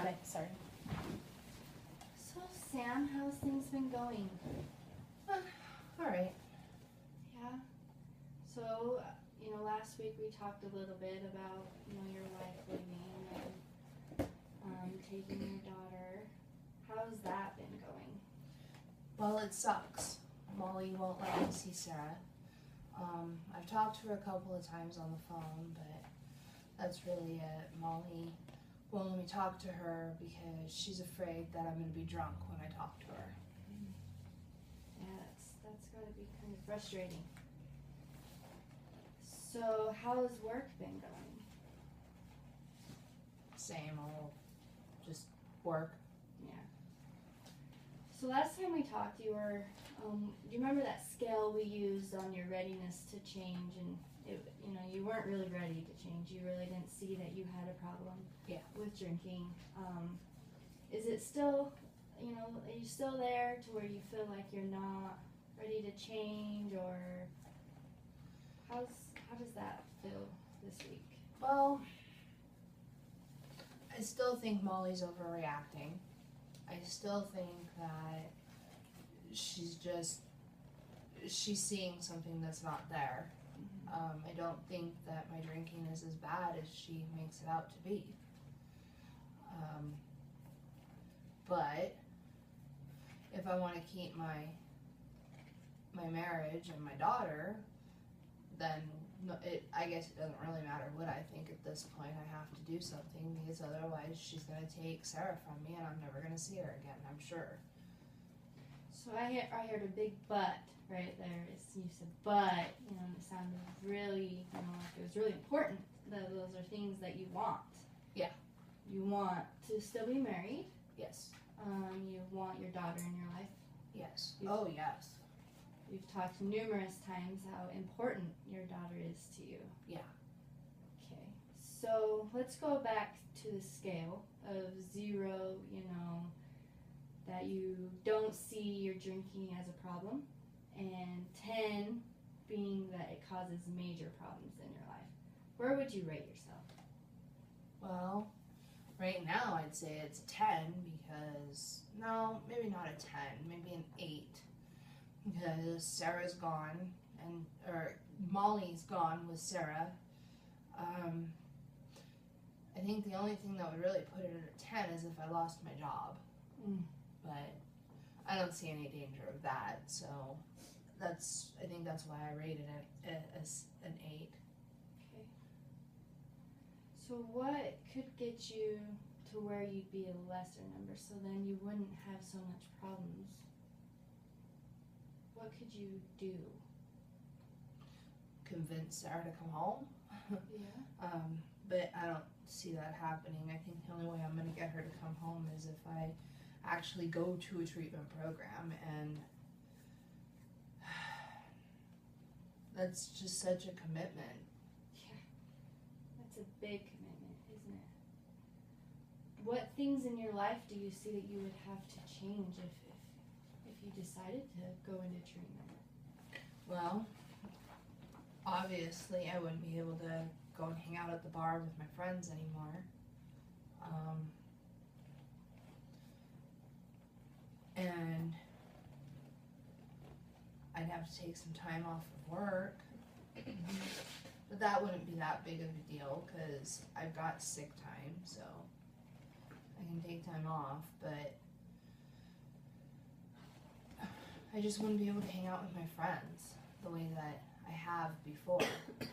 Okay, sorry. So, Sam, how's things been going? All right. Yeah. So, last week we talked a little bit about, your life living and taking your daughter. How's that been going? Well, it sucks. Molly won't let me see Sarah. I've talked to her a couple of times on the phone, but that's really it. Molly won't let me talk to her because she's afraid that I'm going to be drunk when I talk to her. Yeah, that's got to be kind of frustrating. So, how's work been going? Same old, just work. Yeah. So last time we talked, you were, do you remember that scale we used on your readiness to change? And you weren't really ready to change. You really didn't see that you had a problem with drinking. Is it still, are you still there to where you feel like you're not ready to change, or how does that feel this week? Well, I still think Molly's overreacting. I still think that she's seeing something that's not there. I don't think that my drinking is as bad as she makes it out to be. But if I want to keep my marriage and my daughter, then I guess it doesn't really matter what I think at this point. I have to do something because otherwise she's going to take Sarah from me and I'm never going to see her again, I'm sure. So I heard a big but right there. You said but, and it sounded really, like it was really important that those are things that you want. Yeah. You want to still be married. Yes. You want your daughter in your life. Yes. Yes. You've talked numerous times how important your daughter is to you. Yeah. Okay. So let's go back to the scale of 0, that you don't see your drinking as a problem, and 10 being that it causes major problems in your life. Where would you rate yourself? Well, right now I'd say it's a 10 because, no, maybe not a 10, maybe an 8. Because Sarah's gone, or Molly's gone with Sarah. I think the only thing that would really put it at a 10 is if I lost my job. But I don't see any danger of that, so I think that's why I rated it as an 8. Okay. So what could get you to where you'd be a lesser number, so then you wouldn't have so much problems? What could you do? Convince Sarah to come home. Yeah. But I don't see that happening. I think the only way I'm going to get her to come home is if I actually go to a treatment program, and that's just such a commitment. Yeah, that's a big commitment, isn't it? What things in your life do you see that you would have to change if you decided to go into treatment? Well, obviously I wouldn't be able to go and hang out at the bar with my friends anymore. And I'd have to take some time off of work. But that wouldn't be that big of a deal because I've got sick time, so I can take time off, but I just wouldn't be able to hang out with my friends the way that I have before. Right.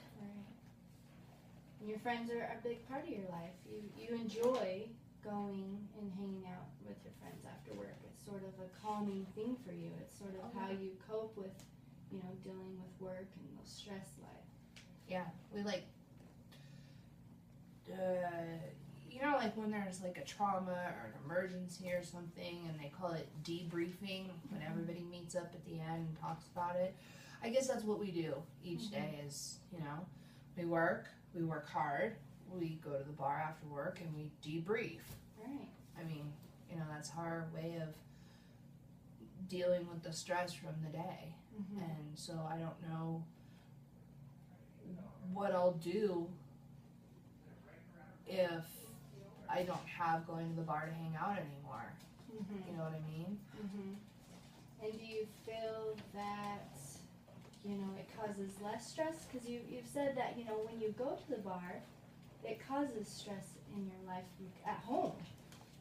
And your friends are a big part of your life. You enjoy going and hanging out with your friends after work. It's sort of a calming thing for you. It's sort of how you cope with, dealing with work and those stress life. Yeah, we like when there's like a trauma or an emergency or something and they call it debriefing when everybody meets up at the end and talks about it. I guess that's what we do each day is, we work hard, we go to the bar after work and we debrief. Right. I mean, that's our way of dealing with the stress from the day. And so I don't know what I'll do if I don't have going to the bar to hang out anymore. Mm-hmm. You know what I mean? Mm-hmm. And do you feel that, you know, it causes less stress? Because you've said that, you know, when you go to the bar, it causes stress in your life at home,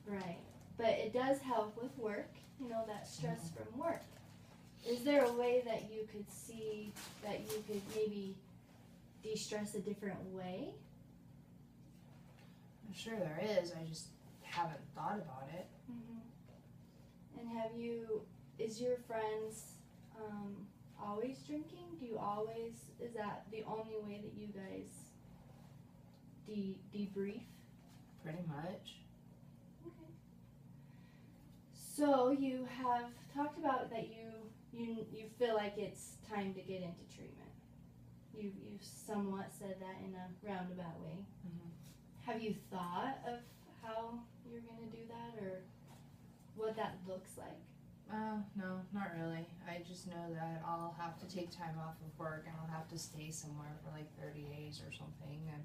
right? But it does help with work, you know, that stress from work. Is there a way that you could see that you could maybe de-stress a different way? I'm sure there is. I just haven't thought about it. Mm-hmm. And is your friends always drinking? Is that the only way that you guys debrief? Pretty much. Okay. So you have talked about that you feel like it's time to get into treatment. You somewhat said that in a roundabout way. Mm-hmm. Have you thought of how you're going to do that or what that looks like? No, not really. I just know that I'll have to take time off of work and I'll have to stay somewhere for like 30 days or something. And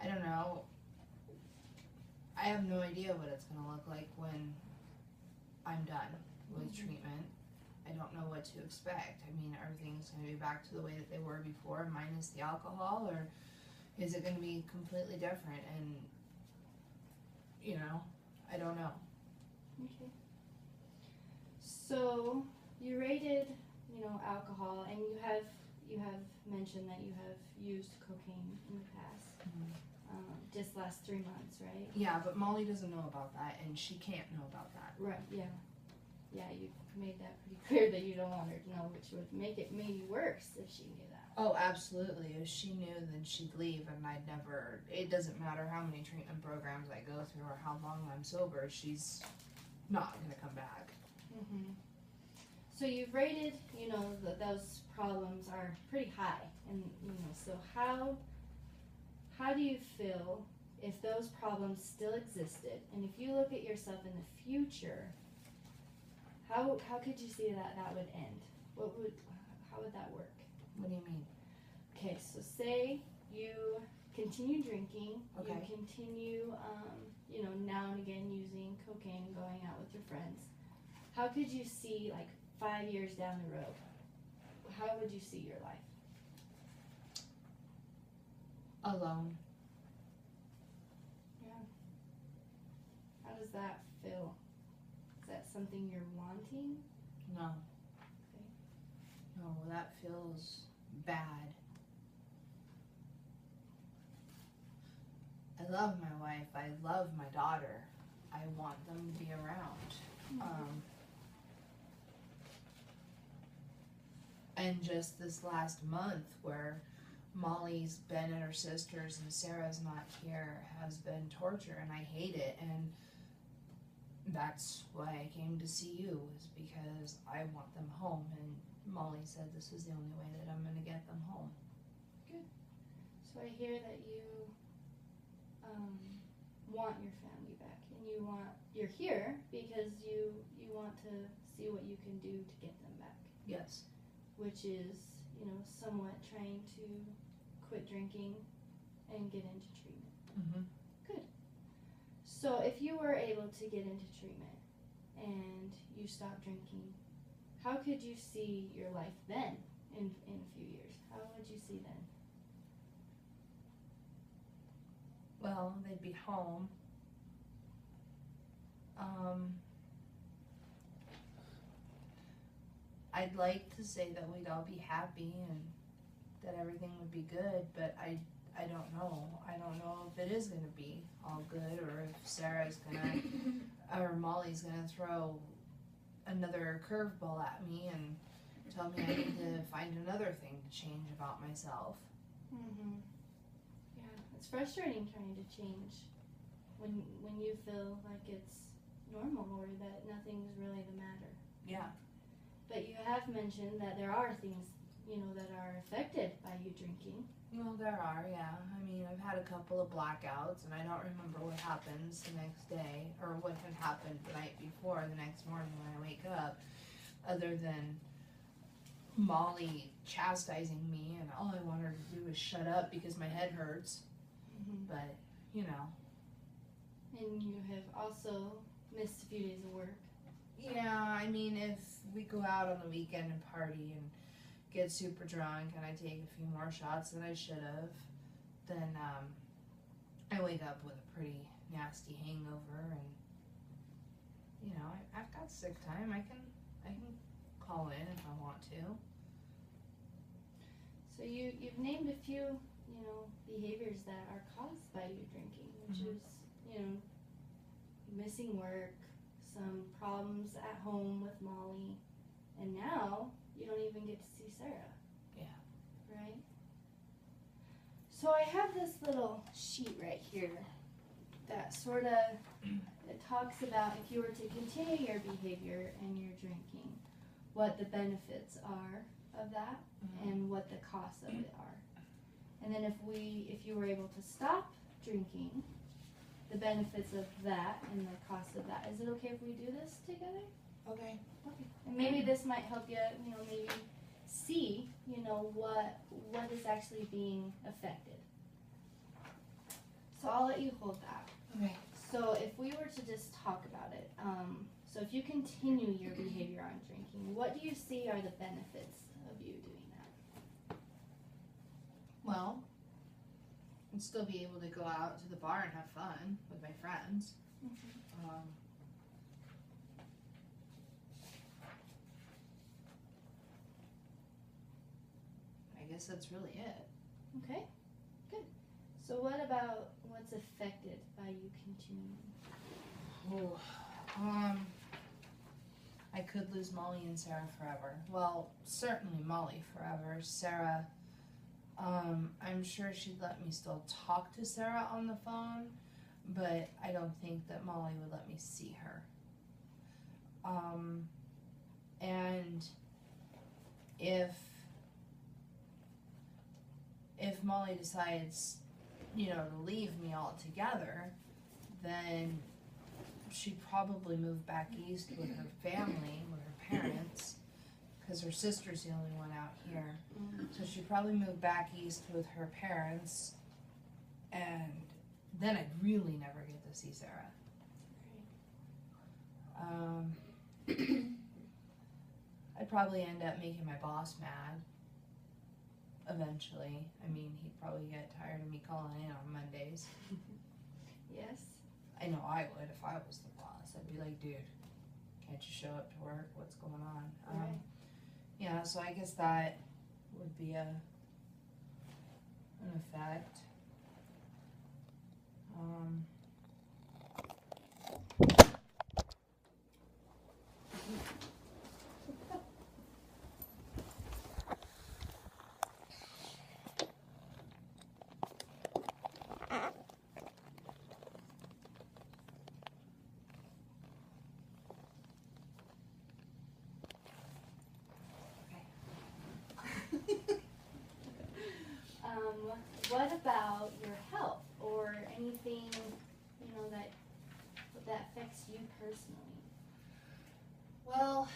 I don't know. I have no idea what it's going to look like when I'm done with treatment. I don't know what to expect. I mean, everything's going to be back to the way that they were before, minus the alcohol, or is it going to be completely different? And, you know, I don't know. Okay. So you rated, you know, alcohol, and you have mentioned that you have used cocaine in the past. Mm-hmm. Just last 3 months, right? Yeah, but Molly doesn't know about that, and she can't know about that. Right. Yeah. Yeah, you made that pretty clear that you don't want her to know, which would make it maybe worse if she knew that. Oh, absolutely. If she knew, then she'd leave, and I'd never. It doesn't matter how many treatment programs I go through or how long I'm sober. She's not gonna come back. Mm-hmm. So you've rated, you know, those problems are pretty high, and you know, so how do you feel if those problems still existed, and if you look at yourself in the future, how could you see that would end? How would that work? What do you mean? Okay, so say you continue drinking, Okay. you continue, you know, now and again using cocaine and going out with your friends. How could you see, like, 5 years down the road? How would you see your life? Alone. Yeah. How does that feel? Is that something you're wanting? No. Okay. No, that feels bad. I love my wife. I love my daughter. I want them to be around. Mm-hmm. And just this last month where Molly's been at her sister's and Sarah's not here has been torture, and I hate it. And that's why I came to see you, is because I want them home, and Molly said this is the only way that I'm going to get them home. Good. So I hear that you want your family back, and you're here because you want to see what you can do to get them back. Yes. Which is, you know, somewhat trying to quit drinking and get into treatment. Mm-hmm. Good. So if you were able to get into treatment and you stopped drinking, how could you see your life then in a few years? How would you see then? Well, they'd be home. I'd like to say that we'd all be happy and that everything would be good, but I don't know. I don't know if it is going to be all good, or if Sarah's going to, or Molly's going to throw another curveball at me and tell me I need to find another thing to change about myself. Mm-hmm. Yeah, it's frustrating trying to change when you feel like it's normal or that nothing's really the matter. Yeah. But you have mentioned that there are things, you know, that are affected by you drinking. Well, there are, yeah. I mean, I've had a couple of blackouts, and I don't remember what happens the next day, or what had happened the night before, the next morning when I wake up, other than Molly chastising me, and all I want her to do is shut up because my head hurts. But, you know. And you have also missed a few days of work. Yeah, I mean, if we go out on the weekend and party and get super drunk and I take a few more shots than I should have, then I wake up with a pretty nasty hangover, and you know, I've got sick time. I can call in if I want to. So you've named a few, behaviors that are caused by you drinking, which is, missing work, some problems at home with Molly, and now you don't even get to see Sarah. Yeah. Right? So I have this little sheet right here that sort of it talks about if you were to continue your behavior and your drinking, what the benefits are of that and what the costs of it are. And then if you were able to stop drinking, the benefits of that and the cost of that. Is it okay if we do this together? Okay. And maybe this might help you, maybe see, what is actually being affected. So I'll let you hold that. Okay. So if we were to just talk about it, so if you continue your behavior on drinking, what do you see are the benefits of you doing that? Well, I'd still be able to go out to the bar and have fun with my friends. I guess that's really it. Okay, good. So what about what's affected by you continuing? I could lose Molly and Sarah forever. Well, certainly Molly forever. Sarah, I'm sure she'd let me still talk to Sarah on the phone, but I don't think that Molly would let me see her. And if Molly decides, to leave me altogether, then she'd probably move back east with her family, with her parents, because her sister's the only one out here. So she'd probably move back east with her parents, and then I'd really never get to see Sarah. I'd probably end up making my boss mad eventually. I mean, he'd probably get tired of me calling in on Mondays. Yes. I know I would if I was the boss. I'd be like, dude, can't you show up to work? What's going on? Right. Yeah, so I guess that would be an effect. What about your health or anything, that affects you personally? Well,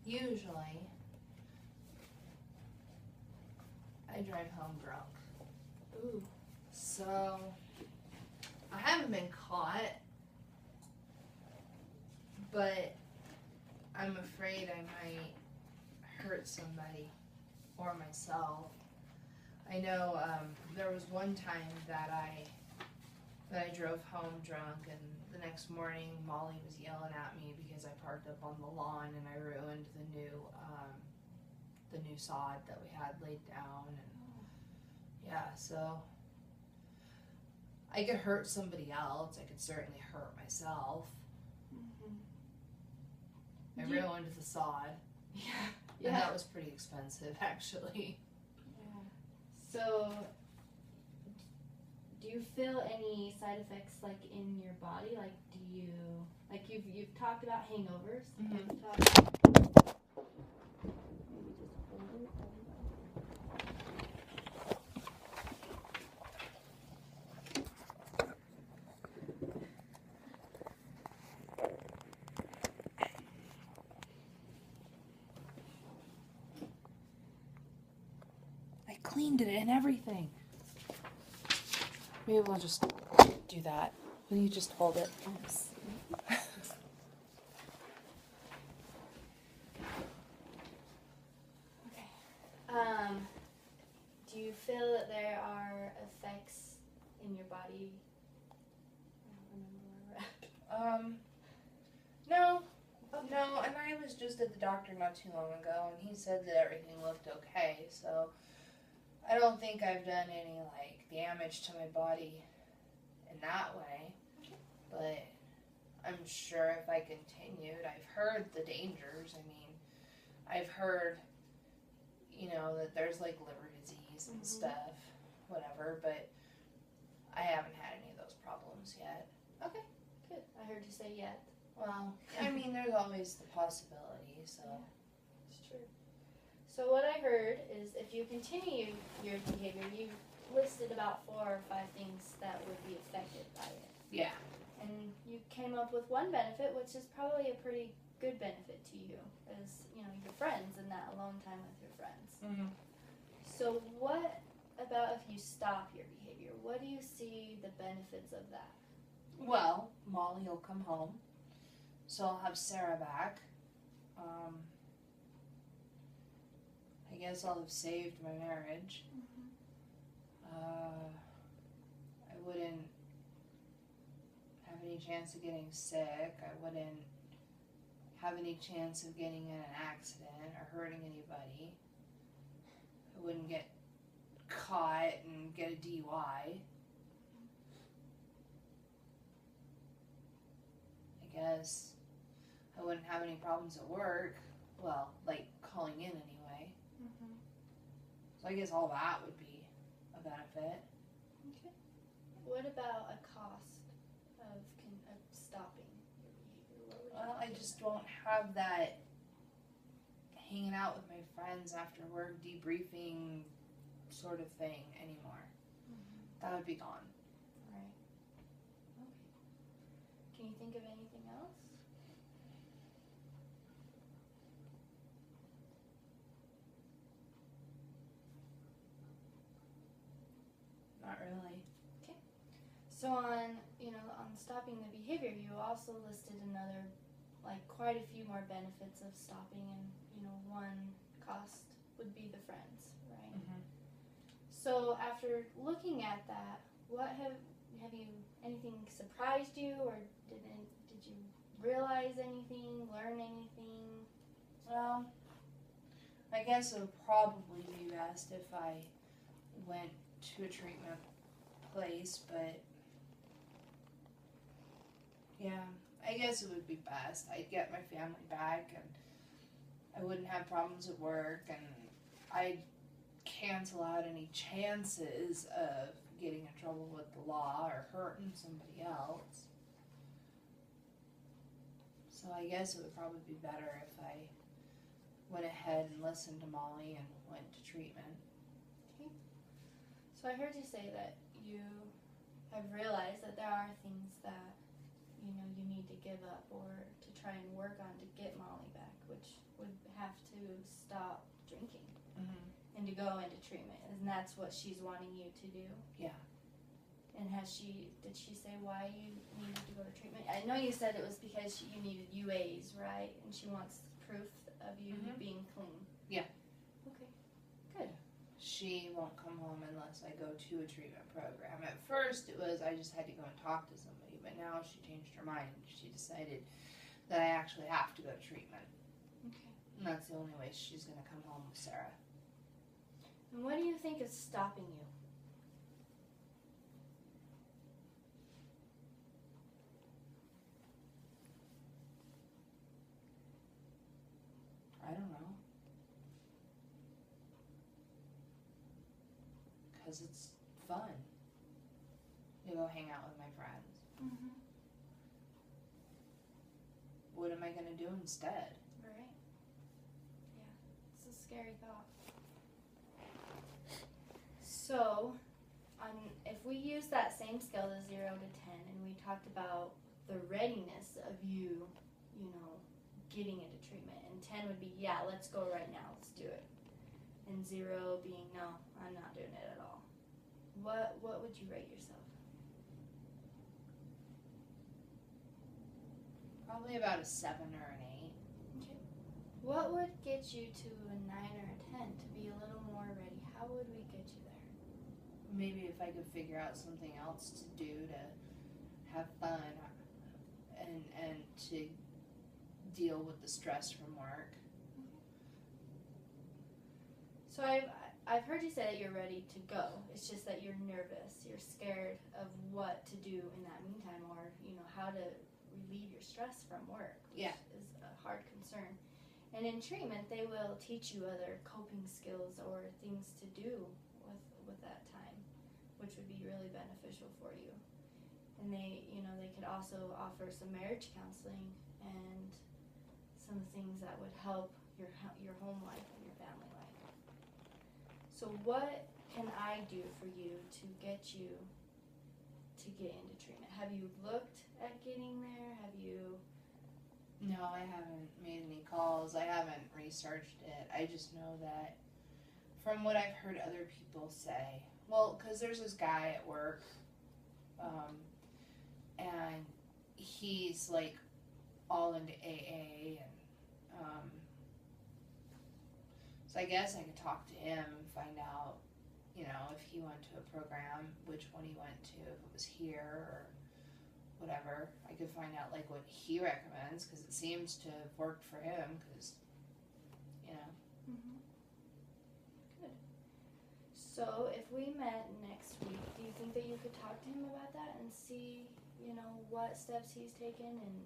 usually I drive home drunk. Ooh. So I haven't been caught, but I'm afraid I might hurt somebody or myself. I know there was one time that I drove home drunk, and the next morning Molly was yelling at me because I parked up on the lawn and I ruined the new sod that we had laid down, and yeah, so I could hurt somebody else. I could certainly hurt myself. I ruined the sod. Yeah. And that was pretty expensive, actually. So, do you feel any side effects in your body? You've talked about hangovers. cleaned it and everything. Maybe we'll just do that. Will you just hold it? Oops. Okay. Do you feel that there are effects in your body? I don't remember where we're at. No. No, and I was just at the doctor not too long ago, and he said that everything looked okay, so I don't think I've done any, like, damage to my body in that way, but I'm sure if I continued, I've heard the dangers. I mean, I've heard, you know, that there's, like, liver disease and stuff, whatever, but I haven't had any of those problems yet. Okay, good. I heard you say yet. Well, I mean, there's always the possibility, so. Yeah, it's true. So what I heard is if you continue your behavior, you listed about 4 or 5 things that would be affected by it. Yeah. And you came up with one benefit, which is probably a pretty good benefit to you, as, you know, your friends and that alone time with your friends. Mm-hmm. So what about if you stop your behavior? What do you see the benefits of that? Well, Molly will come home, so I'll have Sarah back. I guess I'll have saved my marriage. I wouldn't have any chance of getting sick. I wouldn't have any chance of getting in an accident or hurting anybody. I wouldn't get caught and get a DUI. I guess I wouldn't have any problems at work. Well, like calling in anyway. So I guess all that would be a benefit. Okay. What about a cost of stopping your behavior? Well, I just won't have that hanging out with my friends after work, debriefing sort of thing anymore. That would be gone. Right. Okay. Can you think of anything else? Not really. Okay. So on stopping the behavior, you also listed another, like quite a few more benefits of stopping, and one cost would be the friends, right? So after looking at that, what have you anything surprised you, or did you realize anything, learn anything? Well, I guess it would probably be best if I went to a treatment place, but yeah, I guess it would be best. I'd get my family back, and I wouldn't have problems at work, and I'd cancel out any chances of getting in trouble with the law or hurting somebody else. So I guess it would probably be better if I went ahead and listened to Molly and went to treatment. Okay. So I heard you say that you have realized that there are things that you need to give up or to try and work on to get Molly back, which would have to stop drinking and to go into treatment, and that's what she's wanting you to do. Yeah. And did she say why you needed to go to treatment? I know you said it was because you needed UAs, right? And she wants proof of you being clean. Yeah. Okay, good. She won't come home unless I go to a treatment program. At first it was I just had to go and talk to somebody, but now she changed her mind. She decided that I actually have to go to treatment. Okay. And that's the only way she's going to come home with Sarah. And what do you think is stopping you? I don't know. Because it's fun to go hang out with my friends. What am I going to do instead? Right. Yeah, it's a scary thought. So, if we use that same scale, the 0 to 10, and we talked about the readiness of you, getting into treatment, and 10 would be, yeah, let's go right now, let's do it. and 0 being no, I'm not doing it at all. What would you rate yourself? Probably about a 7 or an 8. Okay. What would get you to a 9 or a 10 to be a little more ready? How would we get you there? Maybe if I could figure out something else to do to have fun and to deal with the stress from work. So I've heard you say that you're ready to go. It's just that you're nervous. You're scared of what to do in that meantime, or how to relieve your stress from work, which is a hard concern. And in treatment, they will teach you other coping skills or things to do with that time, which would be really beneficial for you. And they could also offer some marriage counseling and some things that would help your home life and your family life. So what can I do for you to get you to get into treatment? Have you looked at getting there? Have you? No, I haven't made any calls. I haven't researched it. I just know that from what I've heard other people say, well, because there's this guy at work, and he's like all into AA, and so I guess I could talk to him and find out, if he went to a program, which one he went to, if it was here or whatever. I could find out like what he recommends, because it seems to have worked for him, because, Mm-hmm. Good. So if we met next week, do you think that you could talk to him about that and see, what steps he's taken, and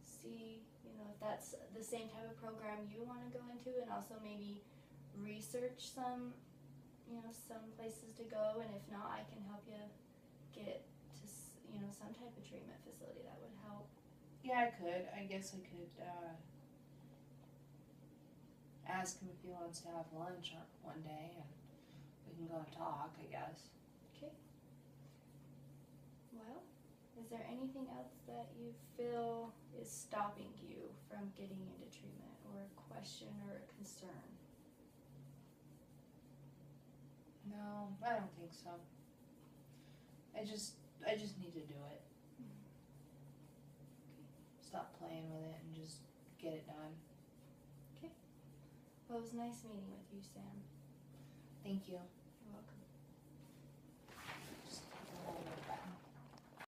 see, if that's the same type of program you want to go into, and also maybe research some places to go, and if not, I can help you get to, some type of treatment facility that would help. Yeah, I could. I guess I could ask him if he wants to have lunch one day, and we can go and talk, I guess. Okay. Well, is there anything else that you feel is stopping you from getting into treatment, or a question or a concern? No, I don't think so. I just need to do it. Mm-hmm. Stop playing with it and just get it done. Okay. Well, it was nice meeting with you, Sam. Thank you.